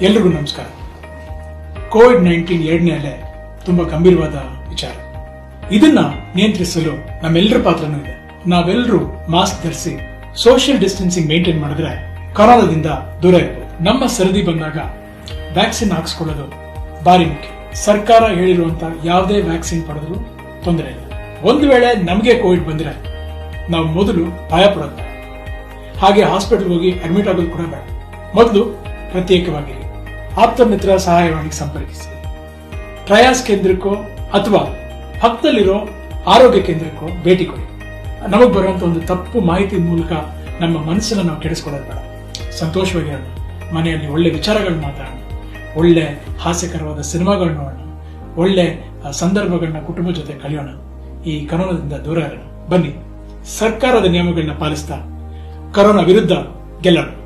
ಎಲ್ರಿಗೂ ನಮಸ್ಕಾರ. ಕೋವಿಡ್-19 ಎರಡನೇ ಅಲೆ ತುಂಬಾ ಗಂಭೀರವಾದ ವಿಚಾರ. ಇದನ್ನ ನಿಯಂತ್ರಿಸಲು ನಮ್ಮೆಲ್ಲರ ಪಾತ್ರನೂ ಇದೆ. ನಾವೆಲ್ಲರೂ ಮಾಸ್ಕ್ ಧರಿಸಿ ಸೋಷಿಯಲ್ ಡಿಸ್ಟೆನ್ಸಿಂಗ್ ಮೇಂಟೈನ್ ಮಾಡಿದ್ರೆ ಕೊರೋನಾದಿಂದ ದೂರ ಇರಬಹುದು. ನಮ್ಮ ಸರದಿ ಬಂದಾಗ ವ್ಯಾಕ್ಸಿನ್ ಹಾಕಿಸ್ಕೊಳ್ಳೋದು ಬಾರಿ ಮುಖ್ಯ. ಸರ್ಕಾರ ಹೇಳಿರುವಂತ ಯಾವುದೇ ವ್ಯಾಕ್ಸಿನ್ ಪಡೆದ್ರು ತೊಂದರೆ ಇಲ್ಲ. ಒಂದು ವೇಳೆ ನಮಗೆ ಕೋವಿಡ್ ಬಂದ್ರೆ ನಾವು ಮೊದಲು ಭಯ ಪಡೋದು ಬೇಡ. ಹಾಗೆ ಹಾಸ್ಪಿಟಲ್ ಹೋಗಿ ಅಡ್ಮಿಟ್ ಆಗೋದು ಕೂಡ ಬೇಡ. ಮೊದಲು ಪ್ರತ್ಯೇಕವಾಗಿ ಆಪ್ತ ಮಿತ್ರ ಸಹಾಯವಾಣಿಗೆ ಸಂಪರ್ಕಿಸಿ. ಟ್ರಯಾಸ್ ಕೇಂದ್ರಕ್ಕೋ ಅಥವಾ ಪಕ್ಕದಲ್ಲಿರೋ ಆರೋಗ್ಯ ಕೇಂದ್ರಕ್ಕೋ ಭೇಟಿ ಕೊಡಿ. ನಮಗೆ ಬರುವಂತ ಒಂದು ತಪ್ಪು ಮಾಹಿತಿ ಮೂಲಕ ನಮ್ಮ ಮನಸ್ಸನ್ನು ನಾವು ಕೆಡಿಸ್ಕೊಳ್ಳೋದು ಬೇಡ. ಸಂತೋಷವಾಗಿರೋಣ, ಮನೆಯಲ್ಲಿ ಒಳ್ಳೆ ವಿಚಾರಗಳನ್ನ ಮಾತಾಡೋಣ, ಒಳ್ಳೆ ಹಾಸ್ಯಕರವಾದ ಸಿನಿಮಾಗಳು ನೋಡೋಣ, ಒಳ್ಳೆ ಸಂದರ್ಭಗಳನ್ನ ಕುಟುಂಬ ಜೊತೆ ಕಳೆಯೋಣ. ಈ ಕೊರೋನಾದಿಂದ ದೂರ ಇರೋಣ. ಬನ್ನಿ, ಸರ್ಕಾರದ ನಿಯಮಗಳನ್ನ ಪಾಲಿಸ್ತಾ ಕೊರೋನಾ ವಿರುದ್ಧ ಗೆಲ್ಲೋಣ.